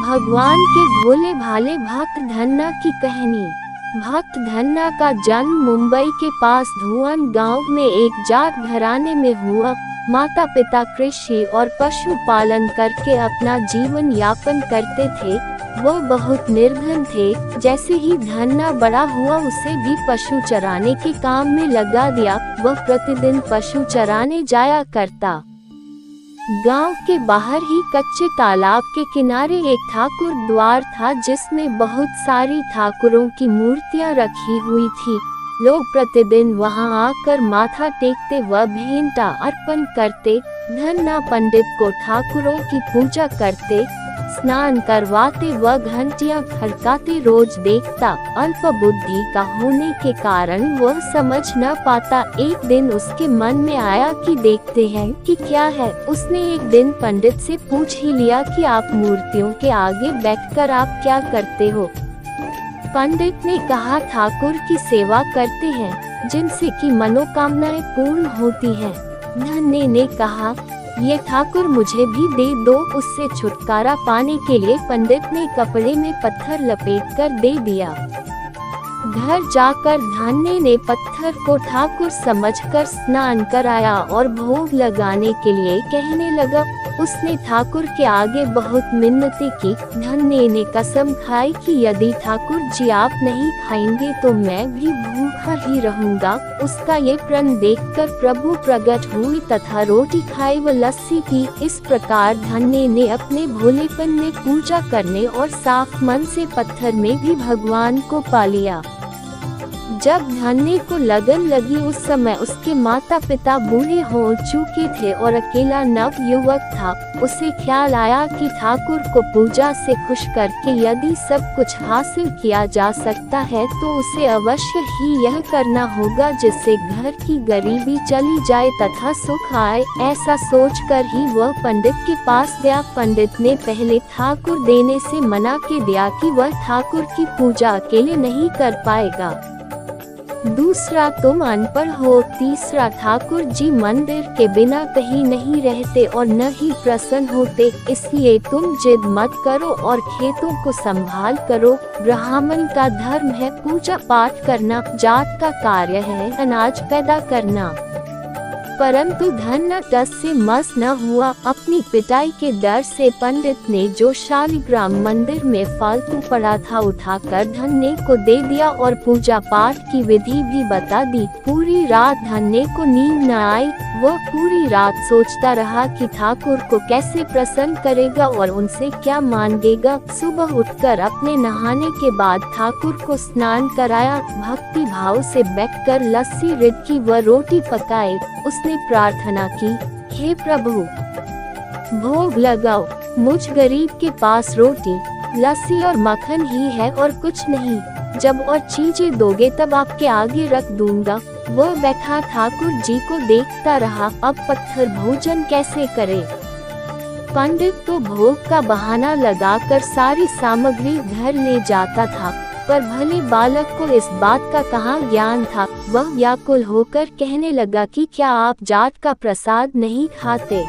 भगवान के भोले भाले भक्त धन्ना की कहानी। भक्त धन्ना का जन्म मुंबई के पास धुआन गांव में एक जाट घराने में हुआ। माता पिता कृषि और पशुपालन करके अपना जीवन यापन करते थे। वह बहुत निर्धन थे। जैसे ही धन्ना बड़ा हुआ उसे भी पशु चराने के काम में लगा दिया। वह प्रतिदिन पशु चराने जाया करता। गांव के बाहर ही कच्चे तालाब के किनारे एक ठाकुर द्वार था जिसमें बहुत सारी ठाकुरों की मूर्तियां रखी हुई थी। लोग प्रतिदिन वहां आकर माथा टेकते व भेंटा अर्पण करते। धन्ना पंडित को ठाकुरों की पूजा करते, स्नान करवाते व घंटियां खड़काते रोज देखता। अल्प बुद्धि का होने के कारण वह समझ न पाता। एक दिन उसके मन में आया कि देखते हैं कि क्या है। उसने एक दिन पंडित से पूछ ही लिया कि आप मूर्तियों के आगे बैठकर आप क्या करते हो। पंडित ने कहा ठाकुर की सेवा करते हैं जिनसे कि मनोकामनाएं पूर्ण होती हैं। धन्ने ने कहा ये ठाकुर मुझे भी दे दो। उससे छुटकारा पाने के लिए पंडित ने कपड़े में पत्थर लपेटकर दे दिया। घर जाकर धन्ने ने पत्थर को ठाकुर समझकर स्नान कराया और भोग लगाने के लिए कहने लगा। उसने ठाकुर के आगे बहुत मिन्नतें की। धन्ने ने कसम खाई कि यदि ठाकुर जी आप नहीं खाएंगे तो मैं भी भूखा ही रहूंगा। उसका ये प्रण देखकर प्रभु प्रकट हुए तथा रोटी खाई व लस्सी पी। इस प्रकार धन्ने ने अपने भोलेपन में पूजा करने और साफ मन से पत्थर में भी भगवान को पा लिया। जब धन्ने को लगन लगी उस समय उसके माता पिता बूढ़े हो चुके थे और अकेला नव युवक था। उसे ख्याल आया कि ठाकुर को पूजा से खुश करके यदि सब कुछ हासिल किया जा सकता है तो उसे अवश्य ही यह करना होगा जिससे घर की गरीबी चली जाए तथा सुख आए। ऐसा सोचकर ही वह पंडित के पास गया। पंडित ने पहले ठाकुर देने से मना के दिया कि वह ठाकुर की पूजा अकेले नहीं कर पाएगा। दूसरा तुम अनपढ़ हो। तीसरा ठाकुर जी मंदिर के बिना कहीं नहीं रहते और न ही प्रसन्न होते, इसलिए तुम जिद मत करो और खेतों को संभाल करो। ब्राह्मण का धर्म है पूजा पाठ करना, जाट का कार्य है अनाज पैदा करना। परंतु धन्ना टस से मस न हुआ। अपनी पिटाई के डर से पंडित ने जो शालिग्राम मंदिर में फालतू पड़ा था उठाकर धन्ने को दे दिया और पूजा पाठ की विधि भी बता दी। पूरी रात धन्ने को नींद न आई। वह पूरी रात सोचता रहा कि ठाकुर को कैसे प्रसन्न करेगा और उनसे क्या मांगेगा। सुबह उठकर अपने नहाने के बाद ठाकुर को स्नान कराया। भक्ति भाव से बैठकर लस्सी रिड़की व रोटी पकाए। उसने प्रार्थना की, हे प्रभु भोग लगाओ। मुझ गरीब के पास रोटी, लस्सी और मक्खन ही है और कुछ नहीं। जब और चीजें दोगे तब आपके आगे रख दूंगा। वह बैठा ठाकुर जी को देखता रहा। अब पत्थर भोजन कैसे करे। पंडित तो भोग का बहाना लगाकर सारी सामग्री घर ले जाता था, पर भले बालक को इस बात का कहाँ ज्ञान था। वह व्याकुल होकर कहने लगा कि क्या आप जाट का प्रसाद नहीं खाते।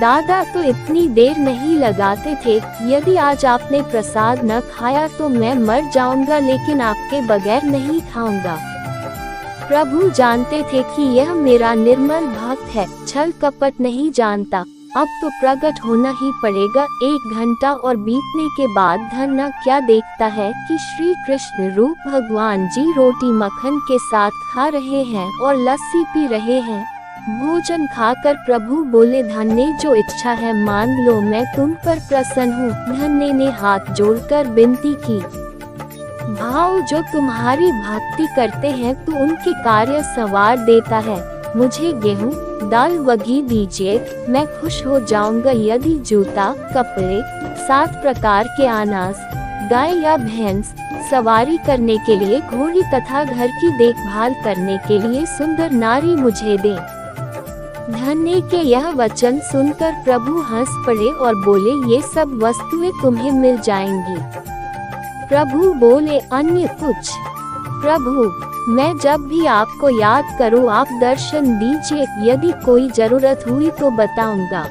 दादा तो इतनी देर नहीं लगाते थे। यदि आज आपने प्रसाद न खाया तो मैं मर जाऊंगा, लेकिन आपके बगैर नहीं खाऊंगा। प्रभु जानते थे कि यह मेरा निर्मल भक्त है, छल कपट नहीं जानता। अब तो प्रकट होना ही पड़ेगा। 1 घंटा और बीतने के बाद धन्ना क्या देखता है कि श्री कृष्ण रूप भगवान जी रोटी मक्खन के साथ खा रहे हैं और लस्सी पी रहे हैं। भोजन खाकर प्रभु बोले, धन्ने जो इच्छा है मांग लो, मैं तुम पर प्रसन्न हूँ। धन्ने ने हाथ जोड़कर विनती की, भाव जो तुम्हारी भक्ति करते हैं तो उनके कार्य संवार देता है। मुझे गेहूँ दाल वघी दीजिए, मैं खुश हो जाऊंगा। यदि जूता कपड़े 7 प्रकार के अनाज, गाय या भैंस, सवारी करने के लिए घोड़ी तथा घर की देखभाल करने के लिए सुंदर नारी मुझे दे। धन्ने के यह वचन सुनकर प्रभु हंस पड़े और बोले, ये सब वस्तुएं तुम्हें मिल जाएंगी। प्रभु बोले, अन्य कुछ। प्रभु मैं जब भी आपको याद करूं आप दर्शन दीजिए, यदि कोई जरूरत हुई तो बताऊंगा।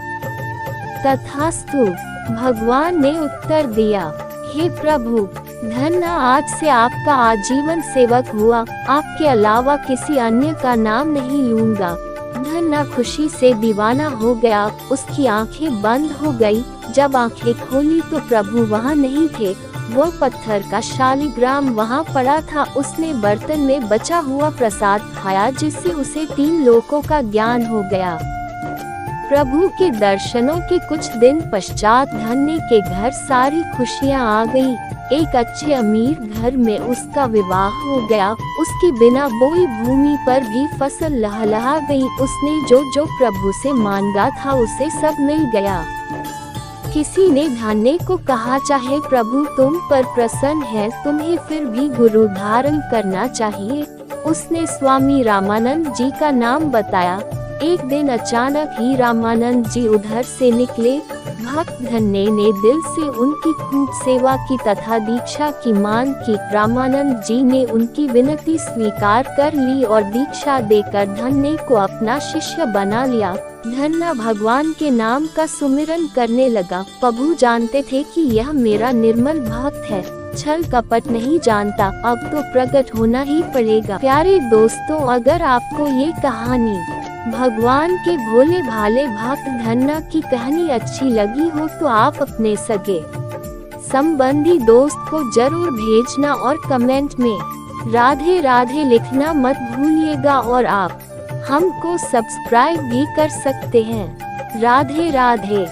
तथास्तु। भगवान ने उत्तर दिया, हे प्रभु, धन्य आज से आपका आजीवन सेवक हुआ, आपके अलावा किसी अन्य का नाम नहीं लूंगा। धन्ना खुशी से दीवाना हो गया, उसकी आंखें बंद हो गई। जब आंखें खोली तो प्रभु वहाँ नहीं थे। वो पत्थर का शालिग्राम वहाँ पड़ा था। उसने बर्तन में बचा हुआ प्रसाद खाया, जिससे उसे 3 लोकों का ज्ञान हो गया। प्रभु के दर्शनों के कुछ दिन पश्चात धन्य के घर सारी खुशियाँ आ गई। एक अच्छे अमीर घर में उसका विवाह हो गया। उसके बिना बोई भूमि पर भी फसल लहलहा गई। उसने जो जो प्रभु से मांगा था उसे सब मिल गया। किसी ने धन्य को कहा, चाहे प्रभु तुम पर प्रसन्न है, तुम्हें फिर भी गुरु धारण करना चाहिए। उसने स्वामी रामानंद जी का नाम बताया। एक दिन अचानक ही रामानंद जी उधर से निकले। भक्त धन्य ने दिल से उनकी खूब सेवा की तथा दीक्षा की मांग की। रामानंद जी ने उनकी विनती स्वीकार कर ली और दीक्षा देकर धन्य को अपना शिष्य बना लिया। धन्य भगवान के नाम का सुमिरन करने लगा। प्रभु जानते थे कि यह मेरा निर्मल भक्त है, छल कपट नहीं जानता, अब तो प्रकट होना ही पड़ेगा। प्यारे दोस्तों, अगर आपको ये कहानी भगवान के भोले भाले भक्त धन्य की कहानी अच्छी लगी हो तो आप अपने सगे संबंधी दोस्त को जरूर भेजना और कमेंट में राधे राधे लिखना मत भूलिएगा। और आप हमको सब्सक्राइब भी कर सकते हैं। राधे राधे।